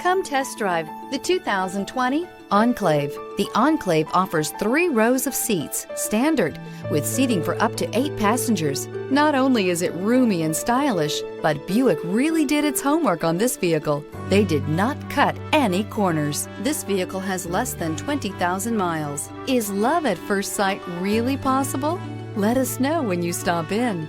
Come test drive the 2020 Enclave. The Enclave offers 3 rows of seats, standard, with seating for up to 8 passengers. Not only is it roomy and stylish, but Buick really did its homework on this vehicle. They did not cut any corners. This vehicle has less than 20,000 miles. Is love at first sight really possible? Let us know when you stop in.